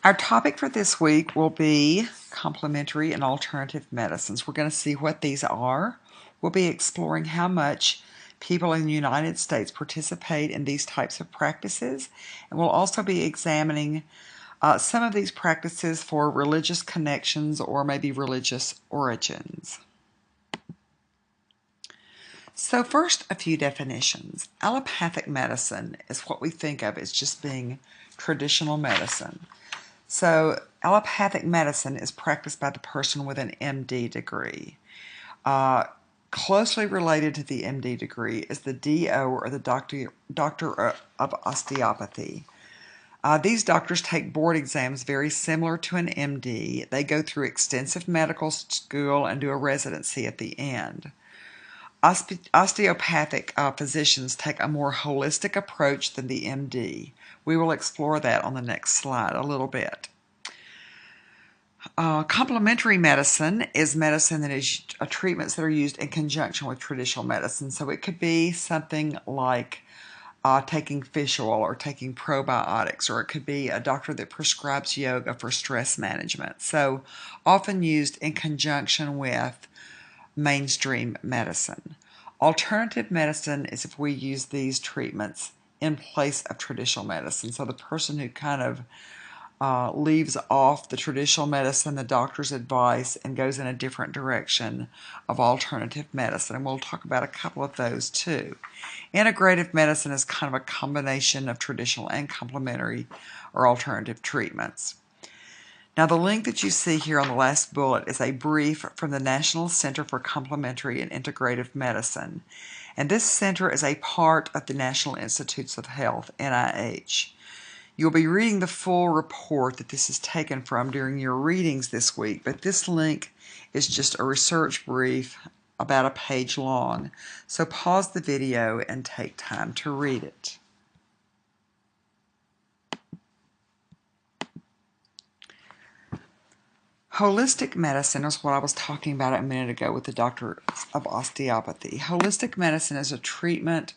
Our topic for this week will be complementary and alternative medicines. We're going to see what these are. We'll be exploring how much people in the United States participate in these types of practices, and we'll also be examining some of these practices for religious connections or maybe religious origins. So first, a few definitions. Allopathic medicine is what we think of as just being traditional medicine. So allopathic medicine is practiced by the person with an MD degree. Closely related to the MD degree is the DO, or the doctor of osteopathy. These doctors take board exams very similar to an MD. They go through extensive medical school and do a residency at the end. Osteopathic physicians take a more holistic approach than the MD. We will explore that on the next slide a little bit. Complementary medicine is medicine that is treatments that are used in conjunction with traditional medicine. So it could be something like taking fish oil or taking probiotics, or it could be a doctor that prescribes yoga for stress management. So often used in conjunction with mainstream medicine. Alternative medicine is if we use these treatments in place of traditional medicine. So the person who kind of leaves off the traditional medicine, the doctor's advice, and goes in a different direction of alternative medicine. And we'll talk about a couple of those too. Integrative medicine is kind of a combination of traditional and complementary or alternative treatments. Now, the link that you see here on the last bullet is a brief from the National Center for Complementary and Integrative Medicine. And this center is a part of the National Institutes of Health, NIH. You'll be reading the full report that this is taken from during your readings this week, but this link is just a research brief about a page long. So pause the video and take time to read it. Holistic medicine is what I was talking about a minute ago with the doctor of osteopathy. Holistic medicine is a treatment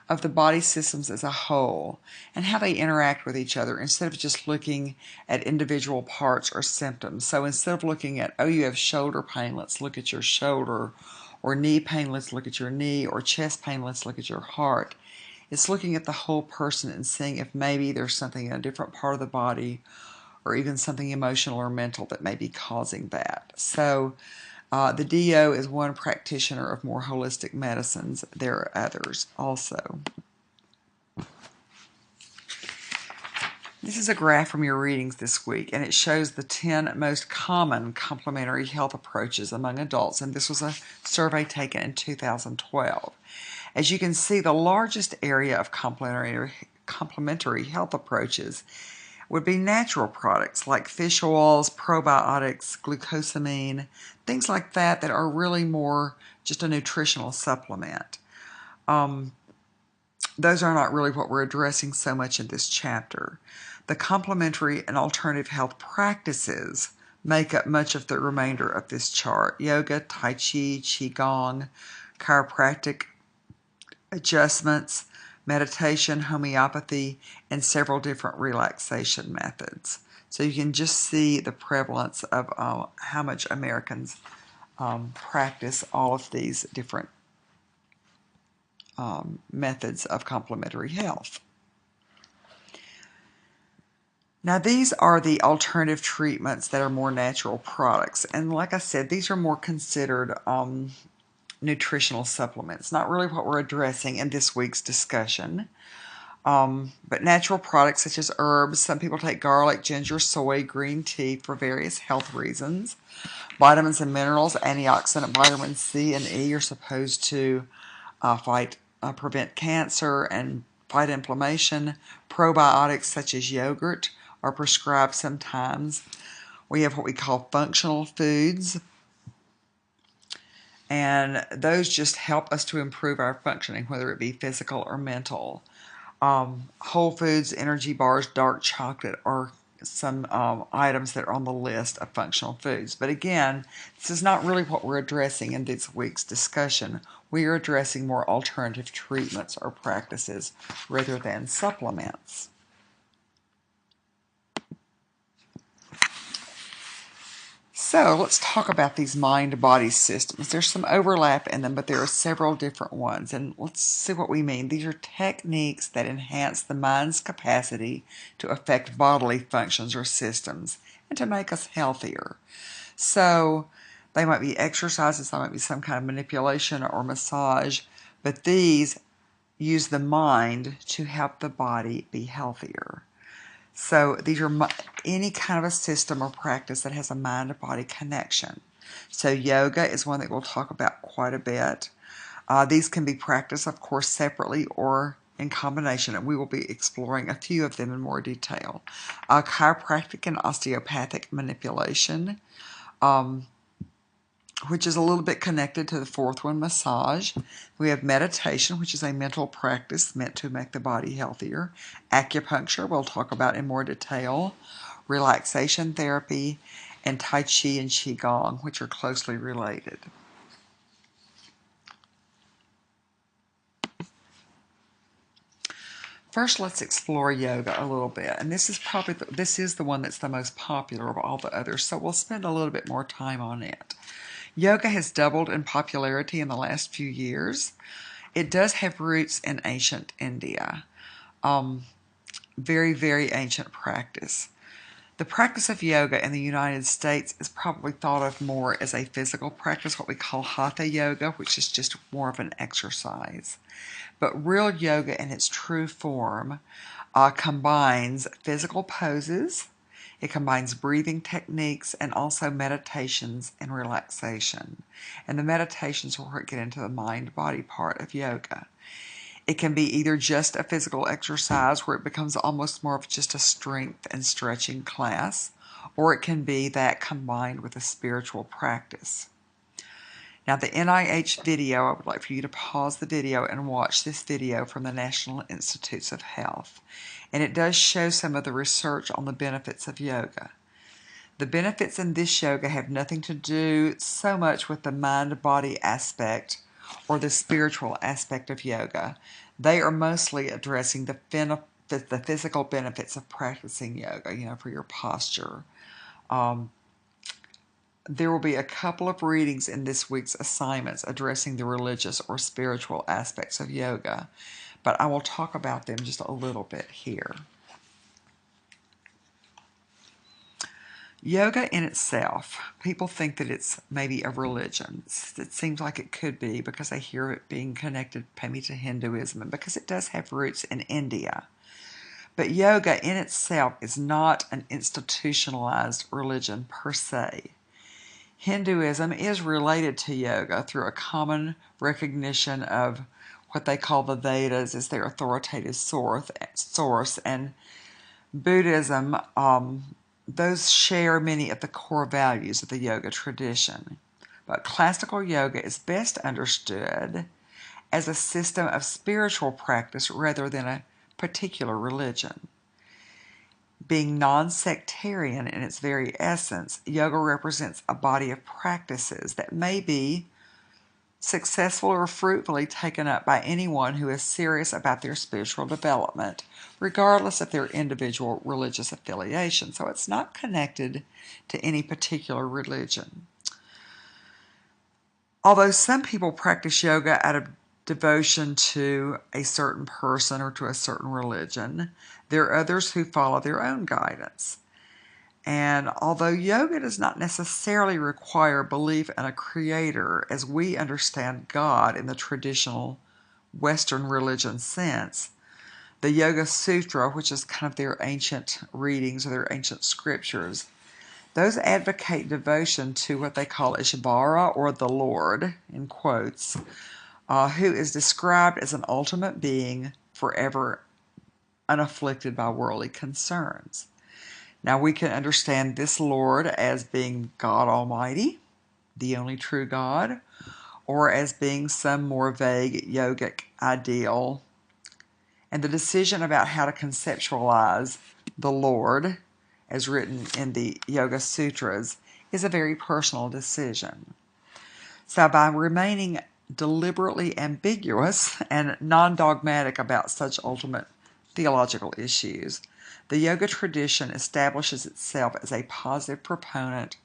of the body systems as a whole and how they interact with each other instead of just looking at individual parts or symptoms. So instead of looking at, oh, you have shoulder pain, let's look at your shoulder, or knee pain, let's look at your knee, or chest pain, let's look at your heart. It's looking at the whole person and seeing if maybe there's something in a different part of the body or even something emotional or mental that may be causing that. So the DO is one practitioner of more holistic medicines. There are others also. This is a graph from your readings this week, and it shows the 10 most common complementary health approaches among adults, and this was a survey taken in 2012. As you can see, the largest area of complementary health approaches would be natural products like fish oils, probiotics, glucosamine, things like that that are really more just a nutritional supplement. Those are not really what we're addressing so much in this chapter. The complementary and alternative health practices make up much of the remainder of this chart. Yoga, Tai Chi, Qigong, chiropractic adjustments, meditation, homeopathy, and several different relaxation methods. So you can just see the prevalence of how much Americans practice all of these different methods of complementary health. Now, these are the alternative treatments that are more natural products. And like I said, these are more considered nutritional supplements. Not really what we're addressing in this week's discussion. But natural products such as herbs, some people take garlic, ginger, soy, green tea for various health reasons. Vitamins and minerals, antioxidant vitamin C and E are supposed to prevent cancer and fight inflammation. Probiotics such as yogurt are prescribed sometimes. We have what we call functional foods, and those just help us to improve our functioning, whether it be physical or mental. Whole foods, energy bars, dark chocolate are some items that are on the list of functional foods. But again, this is not really what we're addressing in this week's discussion. We are addressing more alternative treatments or practices rather than supplements. So let's talk about these mind-body systems. There's some overlap in them, but there are several different ones. And let's see what we mean. These are techniques that enhance the mind's capacity to affect bodily functions or systems and to make us healthier. So they might be exercises, they might be some kind of manipulation or massage, but these use the mind to help the body be healthier. So these are any kind of a system or practice that has a mind-body connection. So yoga is one that we'll talk about quite a bit. These can be practiced, of course, separately or in combination, and we will be exploring a few of them in more detail. Chiropractic and osteopathic manipulation, which is a little bit connected to the fourth one, massage. We have meditation, which is a mental practice meant to make the body healthier. Acupuncture, we'll talk about in more detail. Relaxation therapy, and Tai Chi and Qigong, which are closely related. First, let's explore yoga a little bit, and this is probably the one that's the most popular of all the others, so we'll spend a little bit more time on it. Yoga has doubled in popularity in the last few years. It does have roots in ancient India. Very, very ancient practice. The practice of yoga in the United States is probably thought of more as a physical practice, what we call hatha yoga, which is just more of an exercise. But real yoga in its true form combines physical poses, it combines breathing techniques, and also meditations and relaxation. And the meditations are where it get into the mind-body part of yoga. It can be either just a physical exercise where it becomes almost more of just a strength and stretching class, or it can be that combined with a spiritual practice. Now the NIH video, I would like for you to pause the video and watch this video from the National Institutes of Health. And it does show some of the research on the benefits of yoga. The benefits in this yoga have nothing to do so much with the mind-body aspect or the spiritual aspect of yoga. They are mostly addressing the physical benefits of practicing yoga, for your posture. There will be a couple of readings in this week's assignments addressing the religious or spiritual aspects of yoga, but I will talk about them just a little bit here. Yoga in itself, people think that it's maybe a religion. It seems like it could be because I hear it being connected maybe to Hinduism and because it does have roots in India. But yoga in itself is not an institutionalized religion per se. Hinduism is related to yoga through a common recognition of what they call the Vedas as their authoritative source, and Buddhism, those share many of the core values of the yoga tradition. But classical yoga is best understood as a system of spiritual practice rather than a particular religion. Being non-sectarian in its very essence, yoga represents a body of practices that may be successful or fruitfully taken up by anyone who is serious about their spiritual development, regardless of their individual religious affiliation. So it's not connected to any particular religion. Although some people practice yoga out of devotion to a certain person or to a certain religion, there are others who follow their own guidance. And although yoga does not necessarily require belief in a creator as we understand God in the traditional Western religion sense, the Yoga Sutra, which is kind of their ancient readings or their ancient scriptures, those advocate devotion to what they call Ishvara, or the Lord, in quotes, who is described as an ultimate being forever unafflicted by worldly concerns. Now we can understand this Lord as being God Almighty, the only true God, or as being some more vague yogic ideal. And the decision about how to conceptualize the Lord, as written in the Yoga Sutras, is a very personal decision. So by remaining deliberately ambiguous and non-dogmatic about such ultimate theological issues, the yoga tradition establishes itself as a positive proponent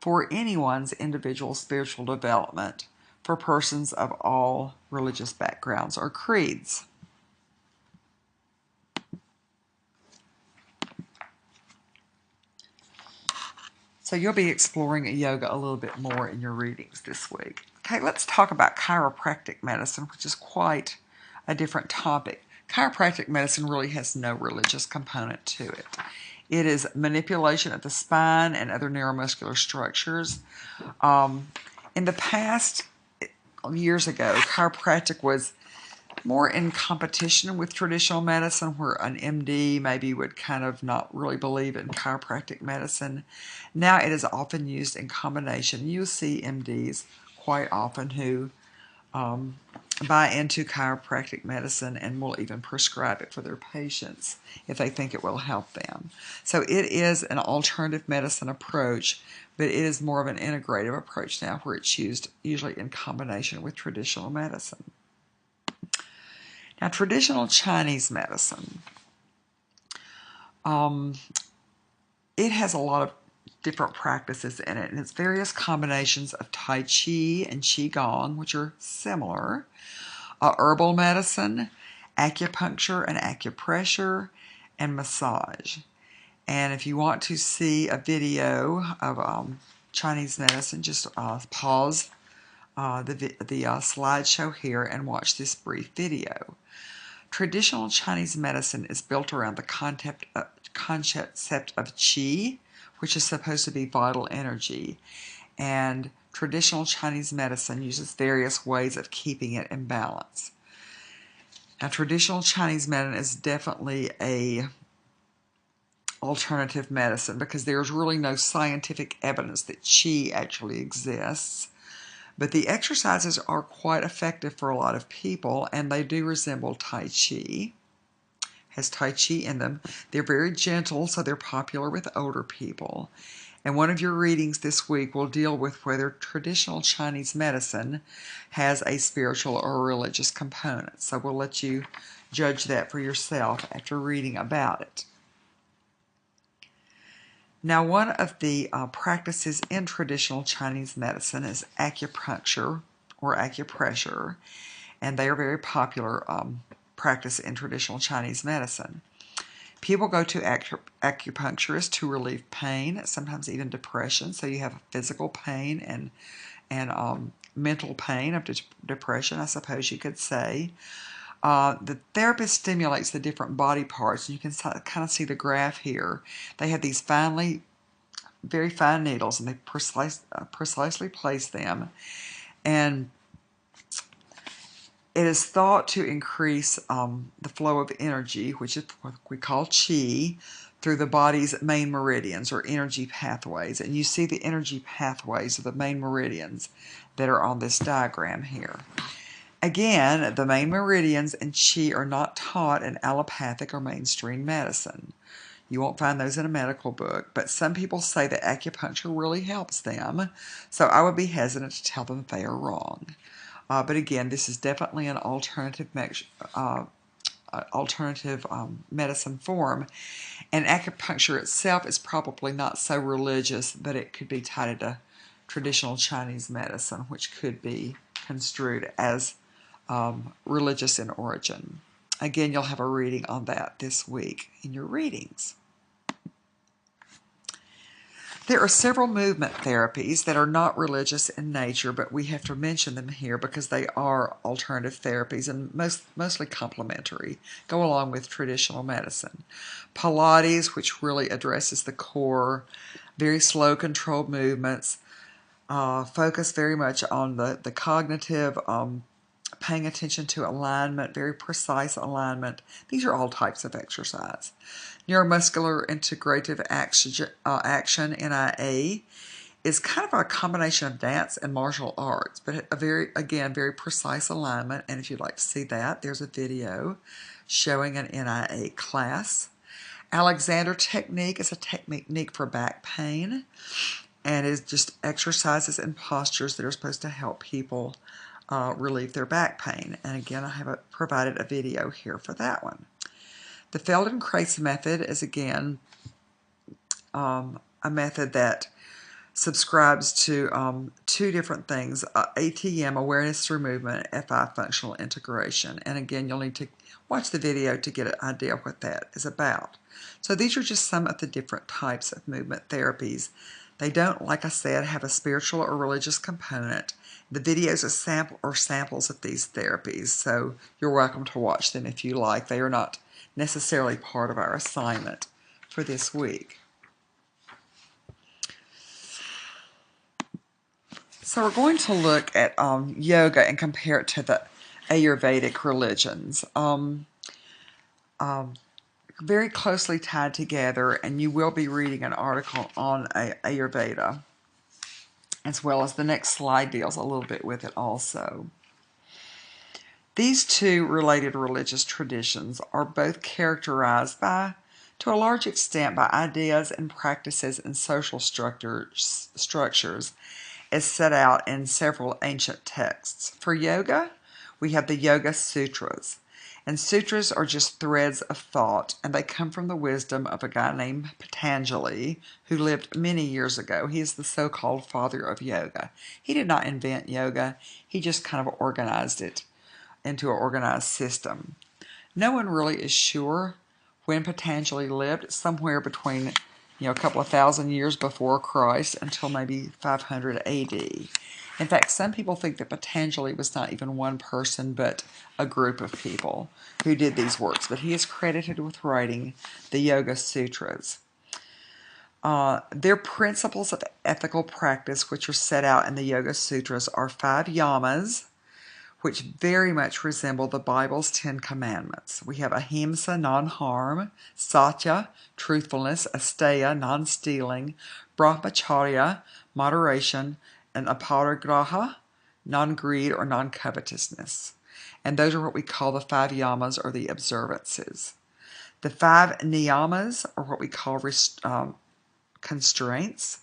for anyone's individual spiritual development for persons of all religious backgrounds or creeds. So you'll be exploring yoga a little bit more in your readings this week. Okay, let's talk about chiropractic medicine, which is quite a different topic. Chiropractic medicine really has no religious component to it. It is manipulation of the spine and other neuromuscular structures. In the past, years ago, chiropractic was more in competition with traditional medicine, where an MD maybe would kind of not really believe in chiropractic medicine. Now it is often used in combination. You'll see MDs quite often who buy into chiropractic medicine and will even prescribe it for their patients if they think it will help them. So it is an alternative medicine approach, but it is more of an integrative approach now, where it's used usually in combination with traditional medicine. Now, traditional Chinese medicine, it has a lot of different practices in it, and it's various combinations of Tai Chi and Qigong, which are similar, herbal medicine, acupuncture and acupressure, and massage. And if you want to see a video of Chinese medicine, just pause the slideshow here and watch this brief video. Traditional Chinese medicine is built around the concept of qi, which is supposed to be vital energy, and traditional Chinese medicine uses various ways of keeping it in balance. Now, traditional Chinese medicine is definitely a alternative medicine because there's really no scientific evidence that qi actually exists. But the exercises are quite effective for a lot of people, and they do resemble Tai Chi. Has Tai Chi in them. They're very gentle, so they're popular with older people. And one of your readings this week will deal with whether traditional Chinese medicine has a spiritual or religious component. So we'll let you judge that for yourself after reading about it. Now, one of the practices in traditional Chinese medicine is acupuncture or acupressure, and they are very popular practice in traditional Chinese medicine. People go to acupuncturists to relieve pain, sometimes even depression. So you have physical pain and mental pain of depression, I suppose you could say. The therapist stimulates the different body parts. You can kind of see the graph here. They have these very fine needles, and they precisely place them. And it is thought to increase the flow of energy, which is what we call qi, through the body's main meridians or energy pathways. And you see the energy pathways of the main meridians that are on this diagram here. Again, the main meridians and qi are not taught in allopathic or mainstream medicine. You won't find those in a medical book, but some people say that acupuncture really helps them, so I would be hesitant to tell them they are wrong. But again, this is definitely an alternative medicine form, and acupuncture itself is probably not so religious, but it could be tied into traditional Chinese medicine, which could be construed as religious in origin. Again, you'll have a reading on that this week in your readings. There are several movement therapies that are not religious in nature, but we have to mention them here because they are alternative therapies and mostly complementary, go along with traditional medicine. Pilates, which really addresses the core, very slow, controlled movements, focus very much on the cognitive, paying attention to alignment, very precise alignment. These are all types of exercise. Neuromuscular integrative action, NIA, is kind of a combination of dance and martial arts, but very precise alignment. And if you'd like to see that, there's a video showing an NIA class. Alexander technique is a technique for back pain, and is just exercises and postures that are supposed to help people relieve their back pain. And again, I have provided a video here for that one. The Feldenkrais method is again a method that subscribes to two different things, ATM, awareness through movement, FI, functional integration. And again, you'll need to watch the video to get an idea of what that is about. So these are just some of the different types of movement therapies. They don't, like I said, have a spiritual or religious component. The videos are samples of these therapies, so you're welcome to watch them if you like. They are not necessarily part of our assignment for this week. So we're going to look at yoga and compare it to the Ayurvedic religions. Very closely tied together, and you will be reading an article on Ayurveda, as well as the next slide deals a little bit with it also. These two related religious traditions are both characterized by, to a large extent, by ideas and practices and social structures as set out in several ancient texts. For yoga, we have the Yoga Sutras. And sutras are just threads of thought, and they come from the wisdom of a guy named Patanjali, who lived many years ago. He is the so-called father of yoga. He did not invent yoga, he just kind of organized it into an organized system. No one really is sure when Patanjali lived, somewhere between a couple of thousand years before Christ until maybe 500 AD. In fact, some people think that Patanjali was not even one person, but a group of people who did these works. But he is credited with writing the Yoga Sutras. Their principles of ethical practice, which are set out in the Yoga Sutras, are 5 yamas, which very much resemble the Bible's 10 Commandments. We have ahimsa, non-harm; satya, truthfulness; asteya, non-stealing; brahmacharya, moderation; and aparigraha, non-greed or non-covetousness. And those are what we call the 5 yamas, or the observances. The 5 niyamas, or what we call constraints,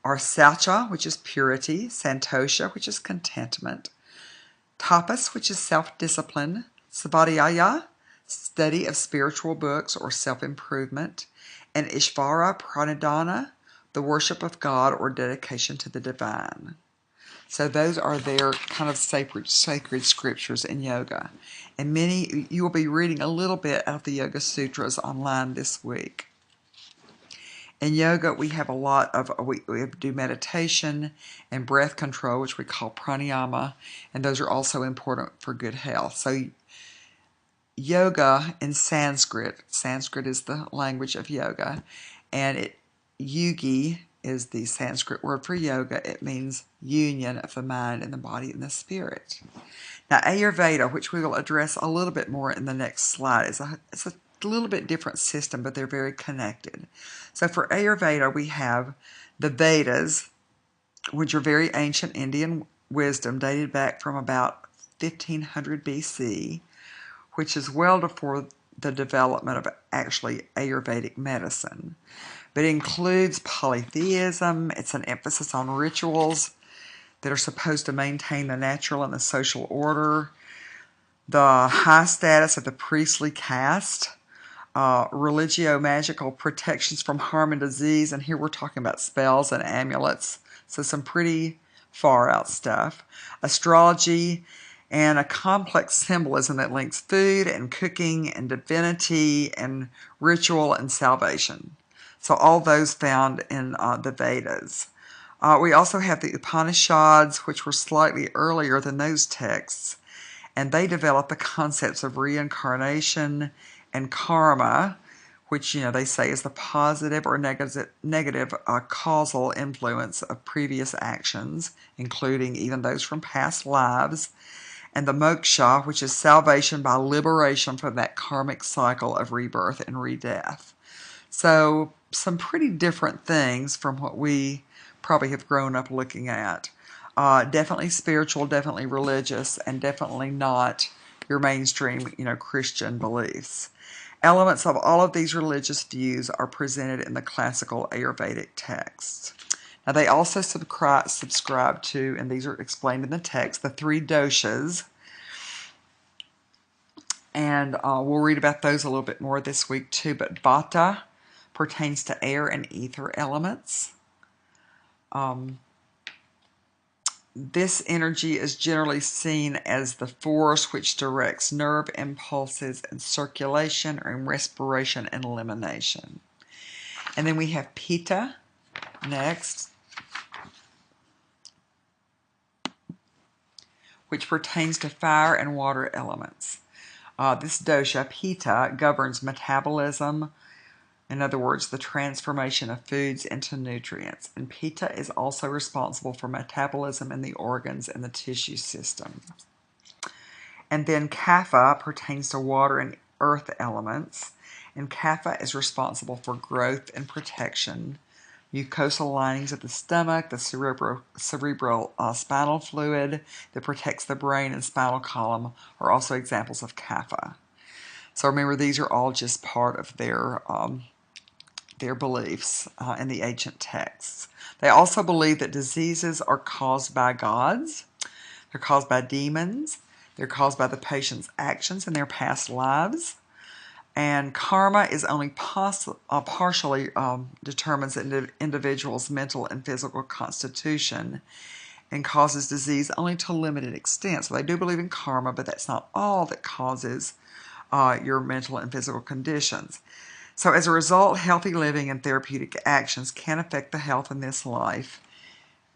are satya, which is purity; santosha, which is contentment; tapas, which is self-discipline; svadhyaya, study of spiritual books or self-improvement; and ishvara pranidhana, the worship of God or dedication to the divine. So those are their kind of sacred scriptures in yoga. And you will be reading a little bit out of the Yoga Sutras online this week. In yoga, we have a lot of, we do meditation and breath control, which we call pranayama, and those are also important for good health. So yoga in Sanskrit is the language of yoga, and yugi is the Sanskrit word for yoga. It means union of the mind and the body and the spirit. Now, Ayurveda, which we will address a little bit more in the next slide, it's a little bit different system, but they're very connected. So for Ayurveda, we have the Vedas, which are very ancient Indian wisdom dated back from about 1500 BC, which is well before the development of actually Ayurvedic medicine. But it includes polytheism. It's an emphasis on rituals that are supposed to maintain the natural and the social order, the high status of the priestly caste, religio-magical protections from harm and disease, and here we're talking about spells and amulets, so some pretty far-out stuff, astrology, and a complex symbolism that links food and cooking and divinity and ritual and salvation. So all those found in the Vedas. We also have the Upanishads, which were slightly earlier than those texts, and they developed the concepts of reincarnation and karma, which they say is the positive or negative causal influence of previous actions, including even those from past lives, and the moksha, which is salvation by liberation from that karmic cycle of rebirth and redeath. So some pretty different things from what we probably have grown up looking at. Definitely spiritual, definitely religious, and definitely not your mainstream, Christian beliefs. Elements of all of these religious views are presented in the classical Ayurvedic texts. Now, they also subscribe to, and these are explained in the text, the 3 doshas. And we'll read about those a little bit more this week too. But Vata pertains to air and ether elements. This energy is generally seen as the force which directs nerve impulses and circulation and respiration and elimination. And then we have Pitta next, which pertains to fire and water elements. This dosha, Pitta, governs metabolism, in other words, the transformation of foods into nutrients. And Pitta is also responsible for metabolism in the organs and the tissue system. And then Kapha pertains to water and earth elements. And Kapha is responsible for growth and protection. Mucosal linings of the stomach, the cerebral spinal fluid that protects the brain and spinal column are also examples of Kapha. So remember, these are all just part of their beliefs in the ancient texts. They also believe that diseases are caused by gods, they're caused by demons, they're caused by the patient's actions in their past lives, and karma is only partially determines an individual's mental and physical constitution and causes disease only to a limited extent. So they do believe in karma, but that's not all that causes your mental and physical conditions. So as a result, healthy living and therapeutic actions can affect the health in this life,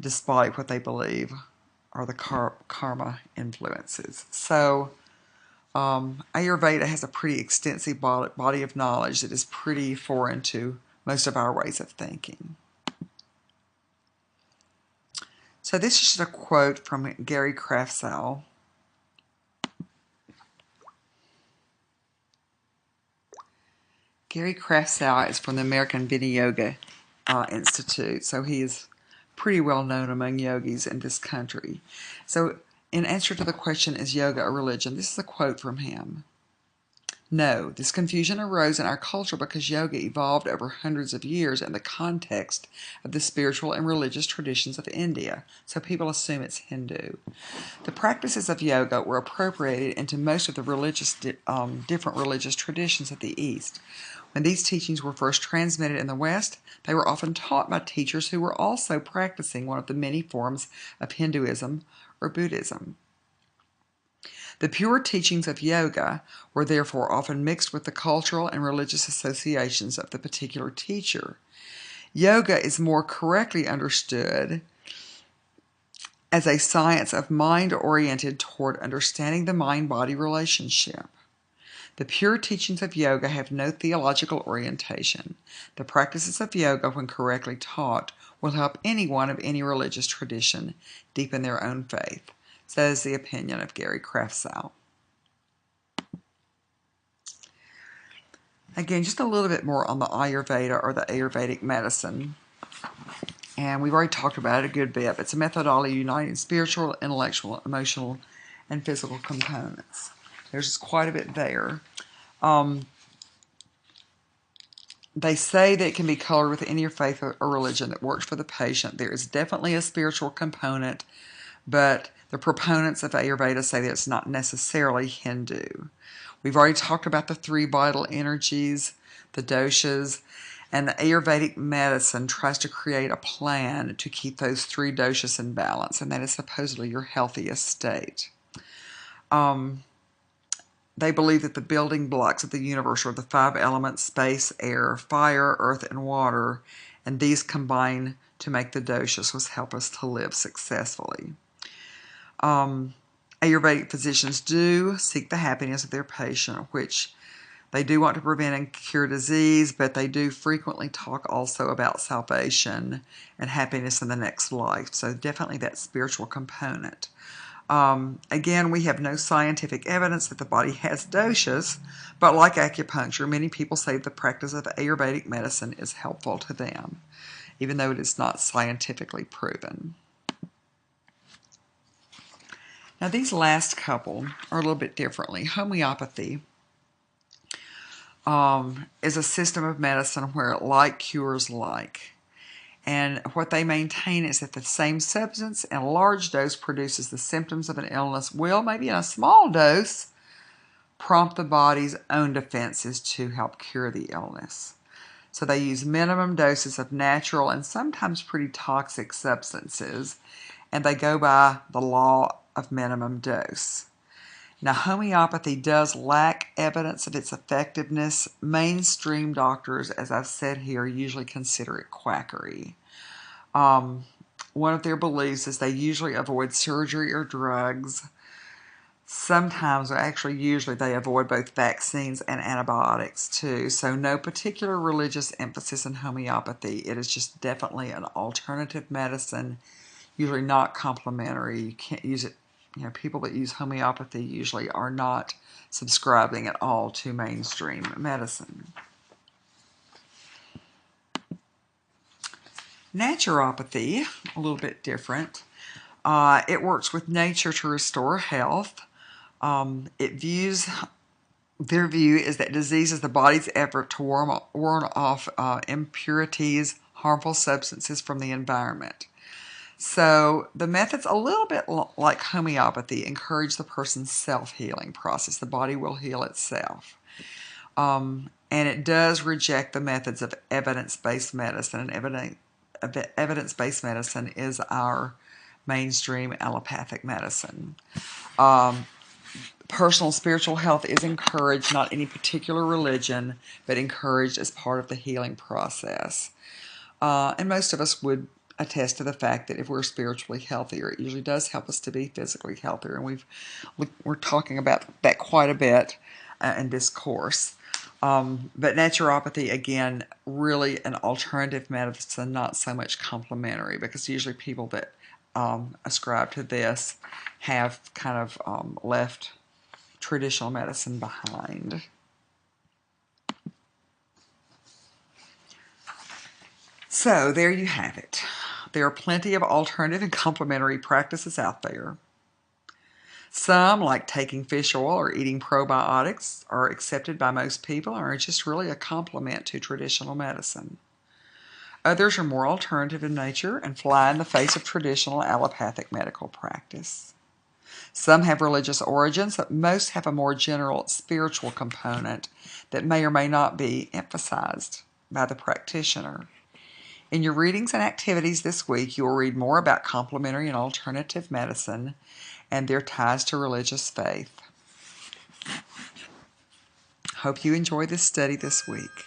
despite what they believe are the karma influences. So Ayurveda has a pretty extensive body of knowledge that is pretty foreign to most of our ways of thinking. So this is just a quote from Gary Craftsall. Gary Craftsall is from the American Yoga Institute, so he is pretty well known among yogis in this country. So in answer to the question, is yoga a religion? This is a quote from him. No, this confusion arose in our culture because yoga evolved over hundreds of years in the context of the spiritual and religious traditions of India, so people assume it's Hindu. The practices of yoga were appropriated into most of the different religious traditions of the East. When these teachings were first transmitted in the West, they were often taught by teachers who were also practicing one of the many forms of Hinduism or Buddhism. The pure teachings of yoga were therefore often mixed with the cultural and religious associations of the particular teacher. Yoga is more correctly understood as a science of mind oriented toward understanding the mind-body relationship. The pure teachings of yoga have no theological orientation. The practices of yoga, when correctly taught, will help anyone of any religious tradition deepen their own faith. So that is the opinion of Gary Craftsall. Again, just a little bit more on the Ayurveda or the Ayurvedic medicine. And we've already talked about it a good bit. It's a methodology uniting spiritual, intellectual, emotional, and physical components. There's quite a bit there. They say that it can be colored with any faith or religion that works for the patient. There is definitely a spiritual component, but the proponents of Ayurveda say that it's not necessarily Hindu. We've already talked about the three vital energies, the doshas, and the Ayurvedic medicine tries to create a plan to keep those three doshas in balance, and that is supposedly your healthiest state. They believe that the building blocks of the universe are the five elements: space, air, fire, earth, and water, and these combine to make the doshas, which help us to live successfully. Ayurvedic physicians do seek the happiness of their patient, which they do want to prevent and cure disease, but they do frequently talk also about salvation and happiness in the next life. So definitely that spiritual component. Again, we have no scientific evidence that the body has doshas, but like acupuncture, many people say the practice of Ayurvedic medicine is helpful to them, even though it is not scientifically proven. Now, these last couple are a little bit differently. Homeopathy is a system of medicine where like cures like. And what they maintain is that the same substance in a large dose produces the symptoms of an illness will, maybe in a small dose, prompt the body's own defenses to help cure the illness. So they use minimum doses of natural and sometimes pretty toxic substances, and they go by the law of minimum dose. Now, homeopathy does lack evidence of its effectiveness. Mainstream doctors, as I've said here, usually consider it quackery. One of their beliefs is they usually avoid surgery or drugs. Sometimes, or actually usually, they avoid both vaccines and antibiotics too. So no particular religious emphasis in homeopathy. It is just definitely an alternative medicine, usually not complementary. You can't use it. People that use homeopathy usually are not subscribing at all to mainstream medicine. Naturopathy, a little bit different. It works with nature to restore health. It views Their view is that disease is the body's effort to warn off impurities, harmful substances from the environment. So the method's a little bit like homeopathy, encourage the person's self-healing process. The body will heal itself. And it does reject the methods of evidence-based medicine. And evidence-based medicine is our mainstream allopathic medicine. Personal spiritual health is encouraged, not any particular religion, but encouraged as part of the healing process. And most of us would attest to the fact that if we're spiritually healthier, it usually does help us to be physically healthier. And we're talking about that quite a bit in this course. But naturopathy, again, really an alternative medicine, not so much complementary, because usually people that ascribe to this have kind of left traditional medicine behind. So there you have it. There are plenty of alternative and complementary practices out there. Some, like taking fish oil or eating probiotics, are accepted by most people and are just really a complement to traditional medicine. Others are more alternative in nature and fly in the face of traditional allopathic medical practice. Some have religious origins, but most have a more general spiritual component that may or may not be emphasized by the practitioner. In your readings and activities this week, you will read more about complementary and alternative medicine and their ties to religious faith. Hope you enjoy this study this week.